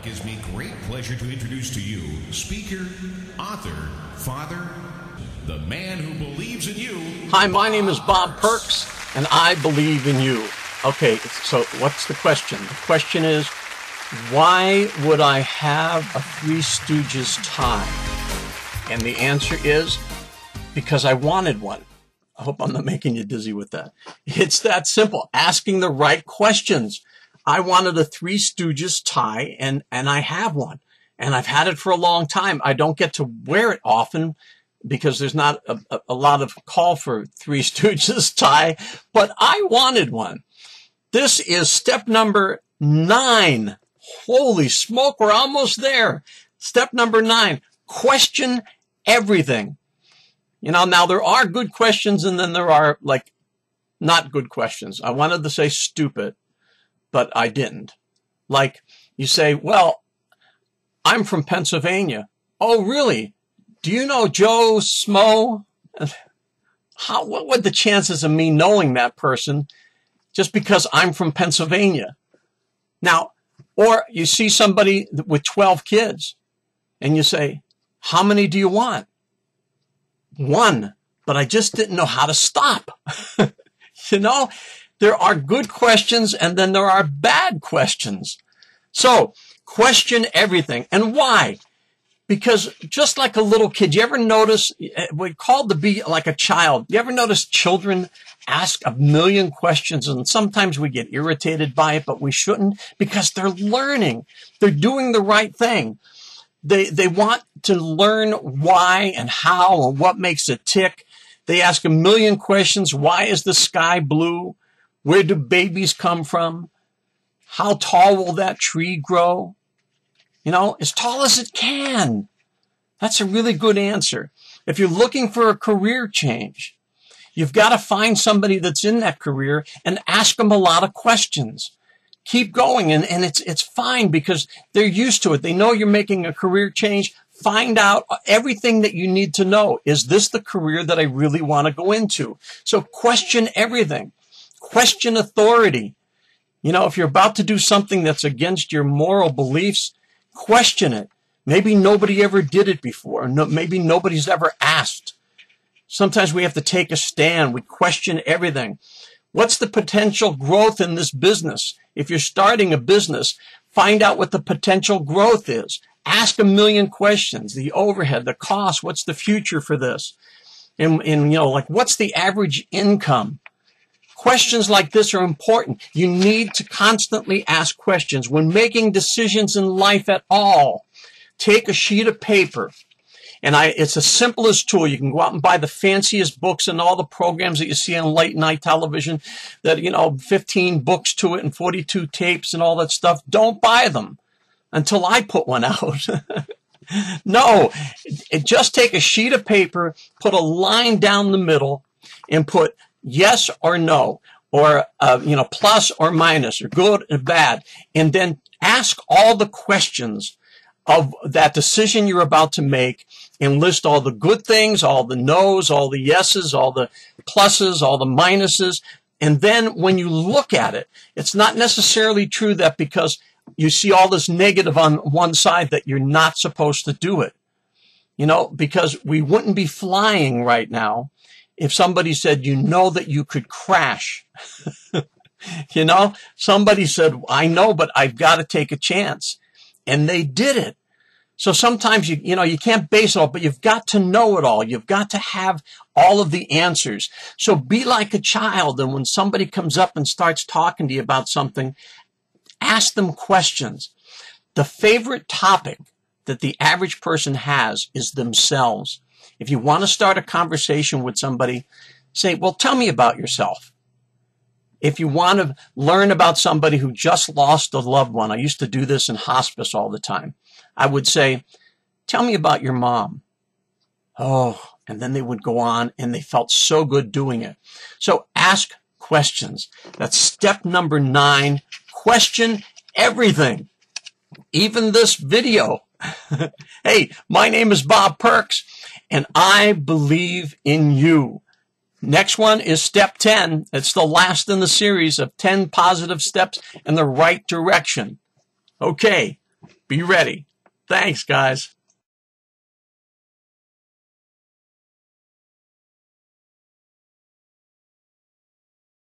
gives me great pleasure to introduce to you speaker, author, father, the man who believes in you. Hi, my name is Bob Perks, and I believe in you. Okay, so what's the question? The question is, why would I have a Three Stooges tie? And the answer is, because I wanted one. I hope I'm not making you dizzy with that. It's that simple. Asking the right questions. I wanted a Three Stooges tie, and I have one. And I've had it for a long time. I don't get to wear it often because there's not a lot of call for Three Stooges tie, but I wanted one. This is step number 9. Holy smoke, we're almost there. Step number 9, question everything. You know, now there are good questions and then there are like not good questions. I wanted to say stupid, but I didn't. Like you say, well, I'm from Pennsylvania. Oh, really? Do you know Joe Smo? What would the chances of me knowing that person just because I'm from Pennsylvania? Now, or you see somebody with 12 kids and you say, how many do you want? 1, but I just didn't know how to stop. You know, there are good questions and then there are bad questions. So question everything. And why? Because just like a little kid, you ever notice, we're called to be like a child. You ever notice children ask a million questions and sometimes we get irritated by it, but we shouldn't because they're learning. They're doing the right thing. They want to learn why and how and what makes it tick. They ask a million questions. Why is the sky blue? Where do babies come from? How tall will that tree grow? You know, as tall as it can. That's a really good answer. If you're looking for a career change, you've got to find somebody that's in that career and ask them a lot of questions. Keep going, and it's fine because they're used to it. They know you're making a career change. Find out everything that you need to know. Is this the career that I really want to go into? So question everything. Question authority. You know, if you're about to do something that's against your moral beliefs, question it. Maybe nobody ever did it before. Maybe nobody's ever asked. Sometimes we have to take a stand. We question everything. What's the potential growth in this business? If you're starting a business, find out what the potential growth is. Ask a million questions. The overhead, the cost, what's the future for this? And you know, like what's the average income? Questions like this are important. You need to constantly ask questions. When making decisions in life at all, take a sheet of paper. And it's the simplest tool. You can go out and buy the fanciest books and all the programs that you see on late night television that, you know, 15 books to it and 42 tapes and all that stuff. Don't buy them until I put one out. No, just take a sheet of paper, put a line down the middle and put yes or no, or, you know, plus or minus, or good or bad. And then ask all the questions of that decision you're about to make and list all the good things, all the no's, all the yeses, all the pluses, all the minuses. And then when you look at it, it's not necessarily true that because you see all this negative on one side that you're not supposed to do it. You know, because we wouldn't be flying right now if somebody said, you know that you could crash. You know, somebody said, I know, but I've got to take a chance. And they did it. So sometimes you know, you can't base it all, but you've got to know it all. You've got to have all of the answers. So be like a child. And when somebody comes up and starts talking to you about something, ask them questions. The favorite topic that the average person has is themselves. If you want to start a conversation with somebody, say, well, tell me about yourself. If you want to learn about somebody who just lost a loved one, I used to do this in hospice all the time. I would say, tell me about your mom. Oh, and then they would go on and they felt so good doing it. So ask questions. That's step number 9. Question everything, even this video. Hey, my name is Bob Perks and I believe in you. Next one is step 10. It's the last in the series of 10 positive steps in the right direction. Okay, Be ready. Thanks, guys.